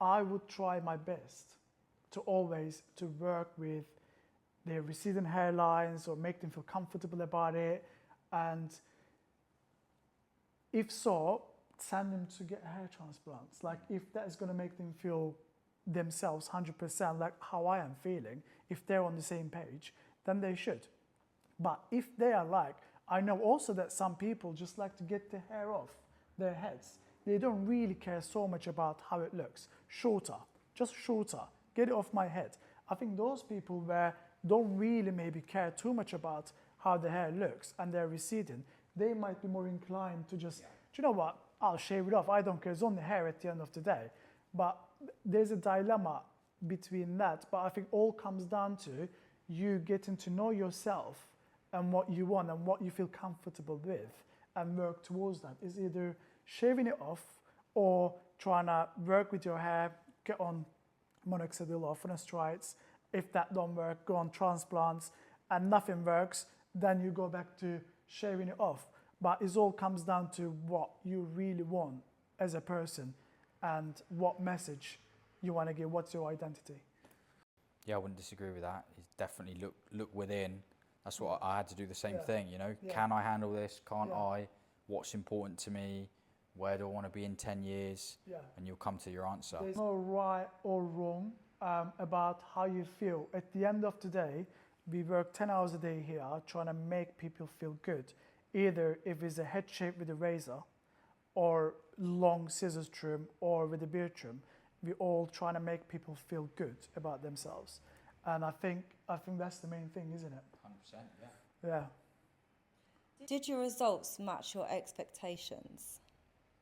I would try my best to always to work with their receding hairlines or make them feel comfortable about it. And if so, send them to get hair transplants. Like if that is going to make them feel themselves 100% like how I am feeling, if they're on the same page, then they should. But if they are like, I know also that some people just like to get the hair off their heads. They don't really care so much about how it looks. Shorter, just shorter, get it off my head. I think those people don't really maybe care too much about how the hair looks and they're receding, they might be more inclined to just, do you know what, I'll shave it off, I don't care, it's only hair at the end of the day. But there's a dilemma between that, but I think all comes down to you getting to know yourself and what you want and what you feel comfortable with and work towards that. Is either shaving it off or trying to work with your hair, get on minoxidil or finasteride. If that don't work, go on transplants, and nothing works, then you go back to shaving it off. But it all comes down to what you really want as a person and what message you want to give, what's your identity. Yeah, I wouldn't disagree with that. It's definitely look within. That's what I had to do the same thing, you know. Yeah. Can I handle this? Can't I? what's important to me, where do I want to be in 10 years, and you'll come to your answer. There's no right or wrong about how you feel. At the end of the day, we work 10 hours a day here trying to make people feel good. Either if it's a head shape with a razor, or long scissors trim, or with a beard trim, we're all trying to make people feel good about themselves. And I think that's the main thing, isn't it? 100%, yeah. Yeah. Did your results match your expectations?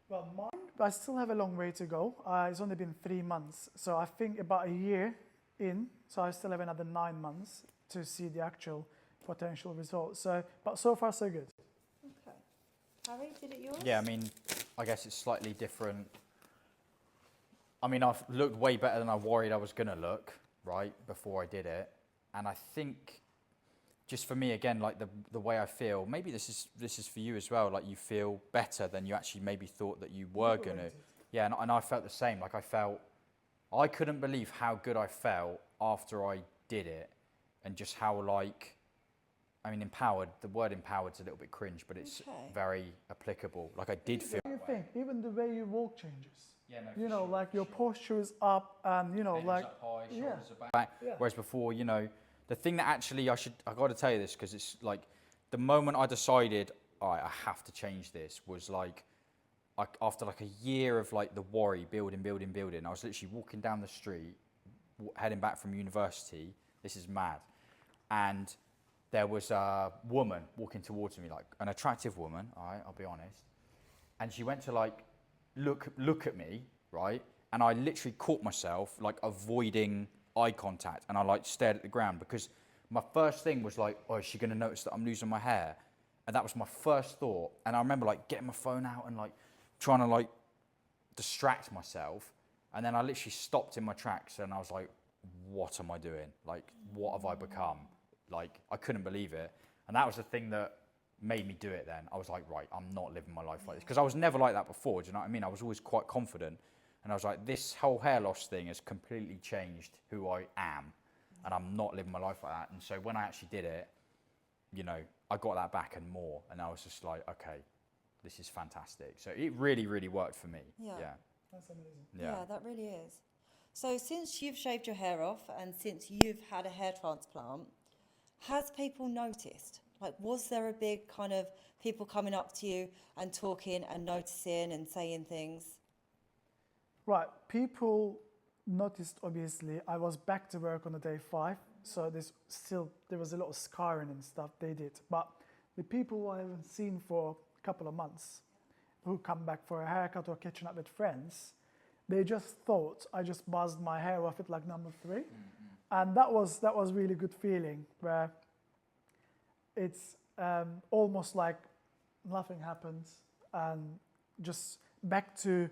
Well, mine, I still have a long way to go. It's only been 3 months. So I think about a year in, so I still have another 9 months to see the actual potential results. So, but so far, so good. Okay. Harry, did it yours? Yeah, I mean, I guess it's slightly different. I mean, I've looked way better than I worried I was going to look, right, before I did it. And I think, just for me, again, like the way I feel, maybe this is for you as well, like you feel better than you actually maybe thought that you were going to. Yeah, and I felt the same. Like I couldn't believe how good I felt after I did it, and just how, like, I mean, empowered, the word empowered's a little bit cringe, but it's very applicable. Like I did feel. What do you think? Even the way you walk changes. Yeah, no, you know, sure, like your posture is up, and you know, Head like is up high, yeah. shoulders are back. Yeah. Whereas before, you know, the thing that actually I got to tell you this, because it's like the moment I decided, all right, I have to change this, was like after like a year of like the worry building. I was literally walking down the street, heading back from university. This is mad, and there was a woman walking towards me, like an attractive woman. All right, I'll be honest, and she went to like look at me, right? And I literally caught myself like avoiding eye contact, and I like stared at the ground, because my first thing was like, oh, is she going to notice that I'm losing my hair? And that was my first thought. And I remember like getting my phone out and like trying to like distract myself. And then I literally stopped in my tracks, and I was like, what am I doing? Like, what have I become? Like, I couldn't believe it. And that was the thing that made me do it then. I was like, right, I'm not living my life like this. Because I was never like that before, do you know what I mean? I was always quite confident. And I was like, this whole hair loss thing has completely changed who I am. And I'm not living my life like that. And so when I actually did it, you know, I got that back and more. And I was just like, okay, this is fantastic. So it really, really worked for me. Yeah. That's amazing. Yeah, that really is. So since you've shaved your hair off and since you've had a hair transplant, has people noticed? Like, was there a big kind of people coming up to you and talking and noticing and saying things? Right, people noticed, obviously. I was back to work on the day 5, so there was a lot of scarring and stuff they did. But the people who I haven't seen for a couple of months, who come back for a haircut or catching up with friends, they just thought I just buzzed my hair off it like number 3. Mm-hmm. And that was really good feeling, where it's almost like nothing happens, and just back to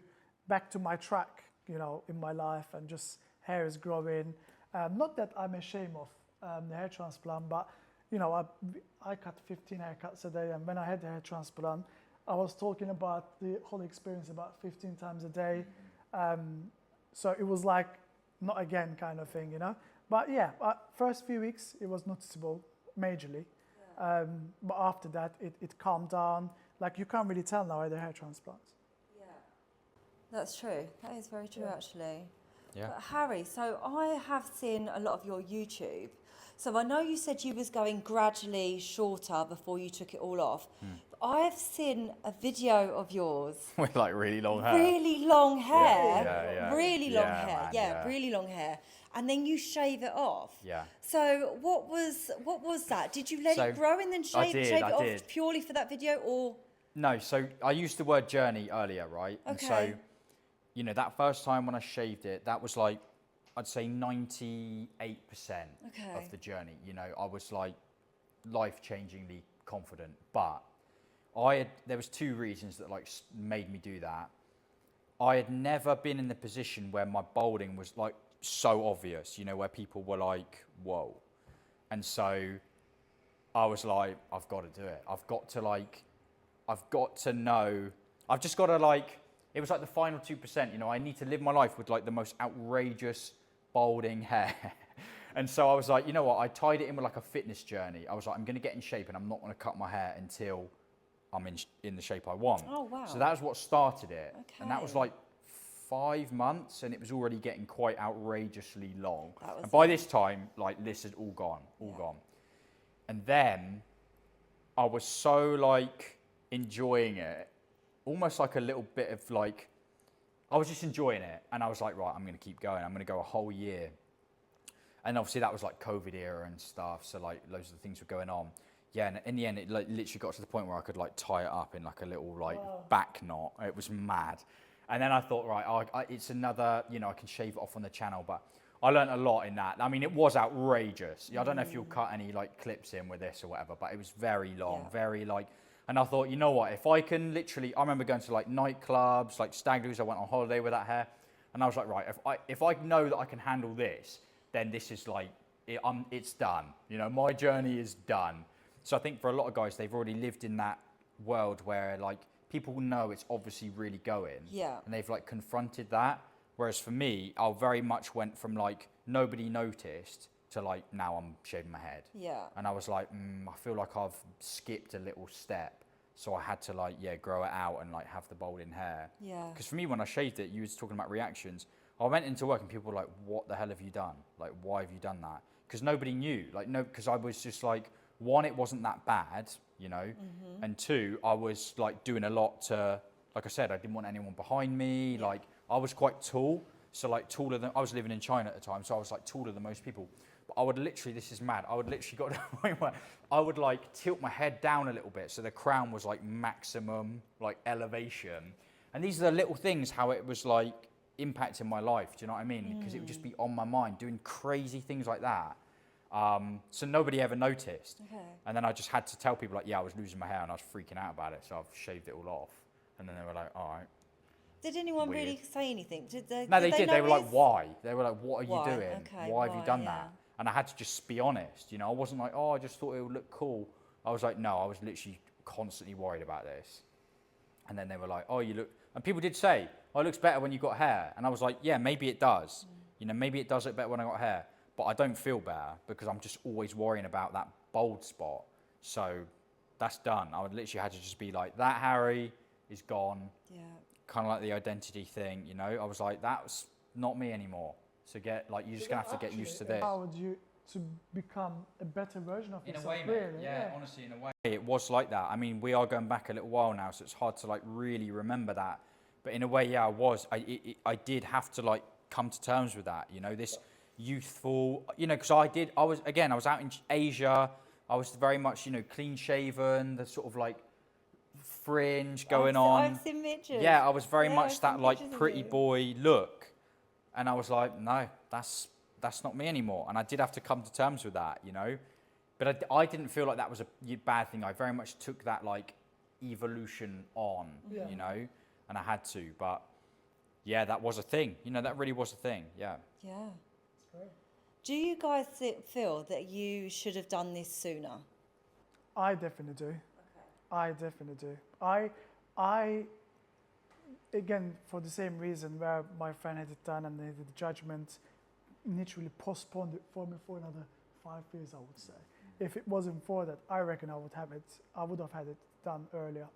my track, you know, in my life, and just hair is growing. Not that I'm ashamed of the hair transplant, but you know, I cut 15 haircuts a day, and when I had the hair transplant, I was talking about the whole experience about 15 times a day. So it was like not again kind of thing, you know. But yeah, first few weeks it was noticeable majorly. But after that, it calmed down. Like, you can't really tell now with the hair transplants. Yeah, that's true. That is very true, actually. Yeah. But Harry, so I have seen a lot of your YouTube. So I know you said you was going gradually shorter before you took it all off. But I've seen a video of yours. With like really long hair. Really long hair. Yeah. Really long hair. Man, yeah, really long hair. And then you shave it off. Yeah. So what was that? Did you let it grow and then shave it off purely for that video, or? No, so I used the word journey earlier, right? Okay. And so, you know, that first time when I shaved it, that was like, I'd say 98% of the journey. You know, I was like life-changingly confident, but there was 2 reasons that like made me do that. I had never been in the position where my balding was like so obvious, you know, where people were like, whoa. And so I was like, I've got to do it. I've got to know, I've just got to like, it was like the final 2%, you know, I need to live my life with like the most outrageous balding hair. And so I was like, you know what, I tied it in with like a fitness journey. I was like, I'm going to get in shape and I'm not going to cut my hair until I'm in the shape I want. Oh, wow. So that was what started it. Okay. And that was like 5 months, and it was already getting quite outrageously long. That was And by this time, like, this had all gone. And then I was so like enjoying it, almost like a little bit of like, I was just enjoying it. And I was like, right, I'm going to keep going. I'm going to go a whole year. And obviously that was like COVID era and stuff. So like loads of the things were going on. Yeah, and in the end, it like literally got to the point where I could like tie it up in like a little like back knot. It was mad. And then I thought, right, it's another, you know, I can shave it off on the channel, but I learned a lot in that. I mean, it was outrageous. I don't know if you'll cut any like clips in with this or whatever, but it was very long, very like, and I thought, you know what, if I can literally, I remember going to like nightclubs, like stag do's, I went on holiday with that hair, and I was like, right, if I know that I can handle this, then this is like, it's done. You know, my journey is done. So I think for a lot of guys, they've already lived in that world where like people know it's obviously really going. Yeah. And they've like confronted that. Whereas for me, I very much went from like nobody noticed to like now I'm shaving my head. Yeah. And I was like, I feel like I've skipped a little step. So I had to like, grow it out and like have the balding hair. Yeah. Because for me, when I shaved it, you was talking about reactions. I went into work and people were like, what the hell have you done? Like, why have you done that? Because nobody knew. Like, no, because I was just like, one, it wasn't that bad, you know, and two, I was like doing a lot to, like I said, I didn't want anyone behind me. Like, I was quite tall, so like taller than, I was living in China at the time, so I was like taller than most people. But I would literally, this is mad, I would literally got to the point where I would like tilt my head down a little bit, so the crown was like maximum like elevation. And these are the little things, how it was like impacting my life, do you know what I mean? Because it would just be on my mind, doing crazy things like that. So nobody ever noticed. Okay. And then I just had to tell people like, I was losing my hair and I was freaking out about it. So I've shaved it all off. And then they were like, all right. Did anyone Weird. really say anything? No, they did. They were like, notice? why? They were like, what are Why? you doing? Okay, Why have you done yeah. that? And I had to just be honest. You know, I wasn't like, I just thought it would look cool. I was like, no, I was literally constantly worried about this. And then they were like, you look, and people did say, it looks better when you got hair. And I was like, yeah, maybe it does. You know, maybe it does look better when I got hair. But I don't feel better because I'm just always worrying about that bald spot. So that's done. I would literally had to just be like, that Harry is gone. Yeah. Kind of like the identity thing, you know. I was like, that's not me anymore. So you're just gonna have to get used to this. Empowered you to become a better version of yourself. In a way, really. mate. Yeah, honestly, in a way. It was like that. I mean, we are going back a little while now, so it's hard to like really remember that. But in a way, yeah, I did have to like come to terms with that, you know, this youthful, you know, because I was out in Asia. I was very much, you know, clean shaven, the sort of like fringe going on. I've seen pictures. Yeah, I was very much I've that seen like pictures of pretty you. boy look. And I was like, no, that's not me anymore. And I did have to come to terms with that, you know. But I didn't feel like that was a bad thing. I very much took that like evolution on, you know, and I had to. But yeah, that was a thing. You know, that really was a thing. Yeah. Yeah. Do you guys feel that you should have done this sooner? I definitely do. Okay. I definitely do. I again, for the same reason where my friend had it done and the judgment literally postponed it for me for another 5 years, I would say. If it wasn't for that, I reckon I would have had it done earlier.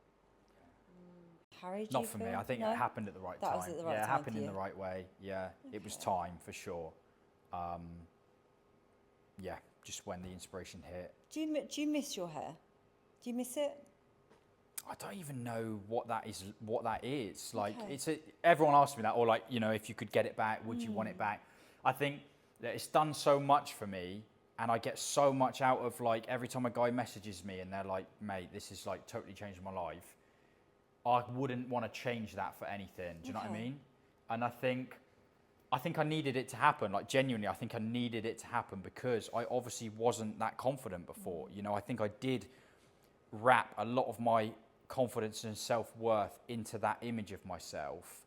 Harry, do Not you for feel? me. I think No? it happened at the right That time. was at the right yeah, it time happened for in you. the right way. Yeah, it was time for sure. Yeah, just when the inspiration hit. Do you miss your hair? Do you miss it? I don't even know what that is. Like, Okay. everyone asks me that, or like, you know, if you could get it back, would you want it back? I think that it's done so much for me, and I get so much out of like every time a guy messages me and they're like, mate, this is like totally changed my life. I wouldn't want to change that for anything. Do you know what I Okay. mean? And I think I needed it to happen. Like, genuinely, I think I needed it to happen because I obviously wasn't that confident before. You know, I think I did wrap a lot of my confidence and self-worth into that image of myself,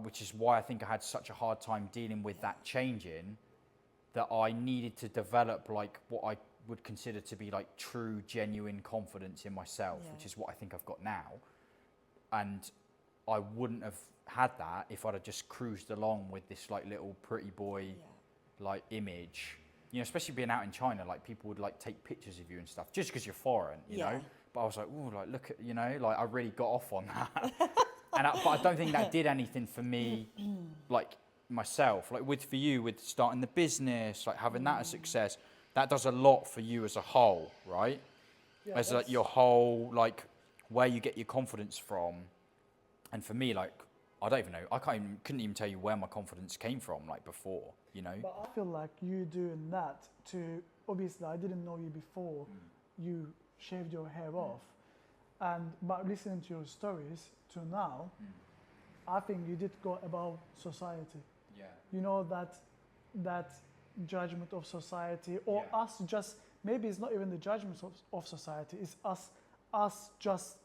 which is why I think I had such a hard time dealing with that changing, that I needed to develop like what I would consider to be like true, genuine confidence in myself, which is what I think I've got now. And I wouldn't have had that if I'd have just cruised along with this like little pretty boy like image, you know, especially being out in China, like people would like take pictures of you and stuff just because you're foreign, you know. But I was like, oh, like look at, you know, like I really got off on that. But I don't think that did anything for me, like myself. Like for you, with starting the business, like having that a success, that does a lot for you as a whole, right? Yeah, As like your whole, like where you get your confidence from. And for me, like, I don't even know, couldn't even tell you where my confidence came from, like before, you know? But I feel like you doing that to, obviously I didn't know you before you shaved your hair off. And but listening to your stories to now, I think you did go above society. Yeah. You know, that judgment of society, or us just, maybe it's not even the judgment of society, it's us just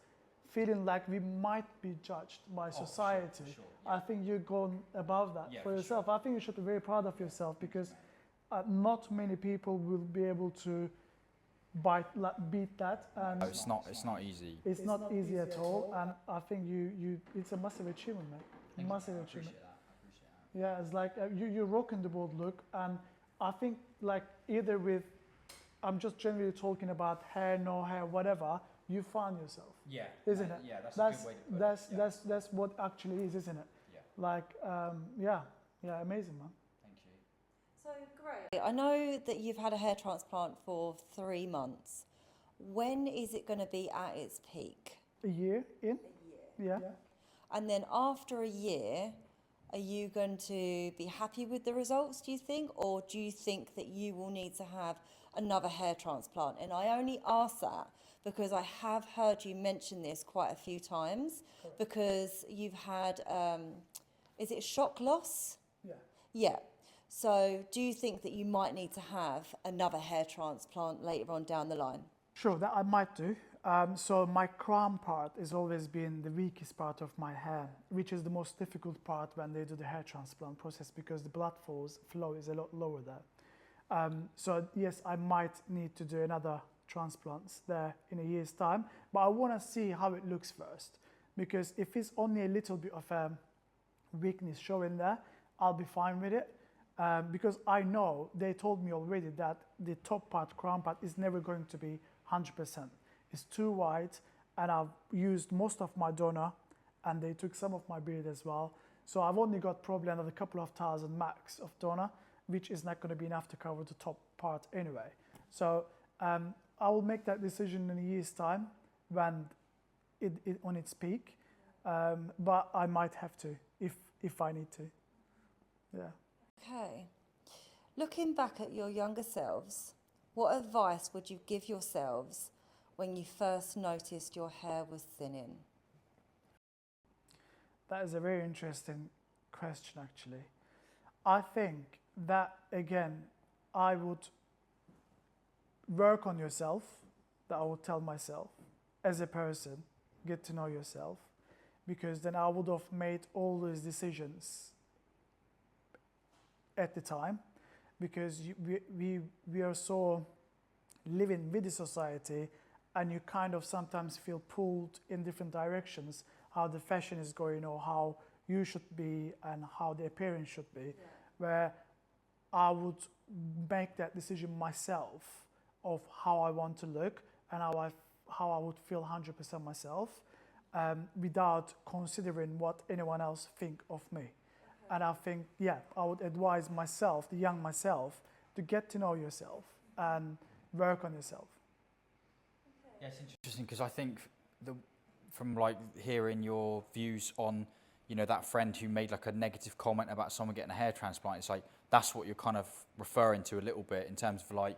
feeling like we might be judged by society. Sure, I think you've gone above that for yourself. Sure. I think you should be very proud of yourself, because not many people will be able to beat that. And It's not easy. it's not easy at all. And I think it's a massive achievement, man. Massive achievement. Yeah, it's like you're rocking the board look, and I think like either with, I'm just generally talking about hair, no hair, whatever, you found yourself. Yeah. Isn't it? Yeah, that's That's a good way to put it. that's what actually is, isn't it? Yeah. Like yeah, amazing, man. Thank you. So great. I know that you've had a hair transplant for 3 months. When is it going to be at its peak? A year in? Yeah. And then after a year, are you going to be happy with the results, do you think? Or do you think that you will need to have another hair transplant? And I only ask that because I have heard you mention this quite a few times, because you've had, is it shock loss? Yeah. Yeah. So do you think that you might need to have another hair transplant later on down the line? Sure, that I might do. So my crown part has always been the weakest part of my hair, which is the most difficult part when they do the hair transplant process, because the blood flow is a lot lower there. So yes, I might need to do another transplants there in a year's time, but I want to see how it looks first, because if it's only a little bit of a weakness showing there, I'll be fine with it. Because I know they told me already that the top part, crown part, is never going to be 100%. It's too wide, and I've used most of my donor, and they took some of my beard as well. So I've only got probably another couple of thousand max of donor, which is not going to be enough to cover the top part anyway. So I will make that decision in a year's time when it on its peak, but I might have to if I need to. Yeah. Okay. Looking back at your younger selves, what advice would you give yourselves when you first noticed your hair was thinning? That is a very interesting question, actually. I think that, again, I would work on yourself, that I would tell myself as a person, get to know yourself, because then I would have made all those decisions at the time, because we are so living with the society, and you kind of sometimes feel pulled in different directions, how the fashion is going, or how you should be and how the appearance should be, where I would make that decision myself of how I want to look and how I would feel 100% myself, without considering what anyone else think of me. And I think, yeah, I would advise myself, the young myself, to get to know yourself and work on yourself. Yeah, it's interesting, because I think from like hearing your views on, you know, that friend who made like a negative comment about someone getting a hair transplant, it's like that's what you're kind of referring to a little bit in terms of like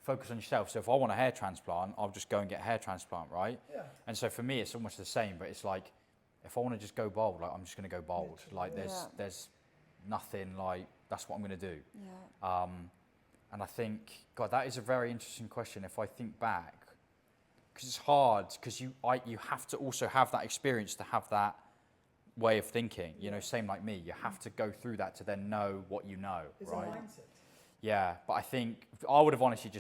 focus on yourself. So if I want a hair transplant, I'll just go and get a hair transplant, right? Yeah. And so for me, it's almost the same, but it's like if I want to just go bald, like I'm just going to go bald. Like there's nothing, like that's what I'm going to do. Yeah. And I think, God, that is a very interesting question. If I think back, because it's hard, because you have to also have that experience to have that way of thinking. You know, same like me. You have to go through that to then know what you know, It's right? a mindset. Yeah, but I think I would have honestly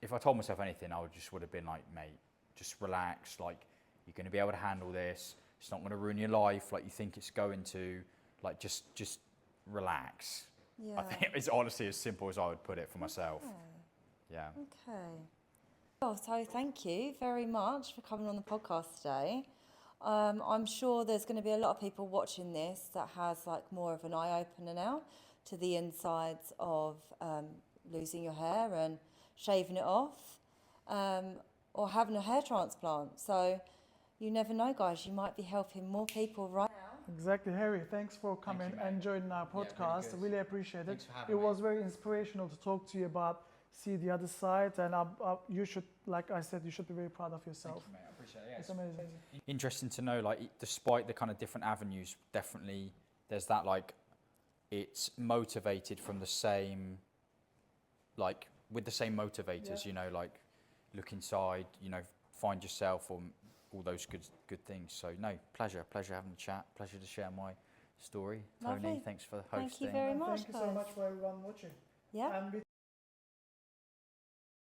if I told myself anything, I would have been like, mate, just relax. Like, you're going to be able to handle this. It's not going to ruin your life like you think it's going to. Like, just relax. Yeah. I think it's honestly as simple as I would put it for myself. Okay. Yeah. Okay. Well, so thank you very much for coming on the podcast today. I'm sure there's going to be a lot of people watching this that has like more of an eye-opener now to the insides of losing your hair and shaving it off, or having a hair transplant. So you never know, guys, you might be helping more people right now. Exactly, Harry. Thanks for coming and joining our podcast. really really appreciate it. Thanks for having It me. was very inspirational to talk to you about see the other side, and you should, like I said, you should be very proud of yourself. Thank you, mate. I appreciate it. Yeah, It's amazing. interesting to know, like, despite the kind of different avenues, definitely there's that, like, it's motivated from the same, like, with the same motivators, you know, like, look inside, you know, find yourself, or all those good things. So, no, pleasure having a chat, pleasure to share my story. Lovely. Tony, thanks for hosting. Thank you very much, Thank you so guys. much for everyone watching. Yeah. And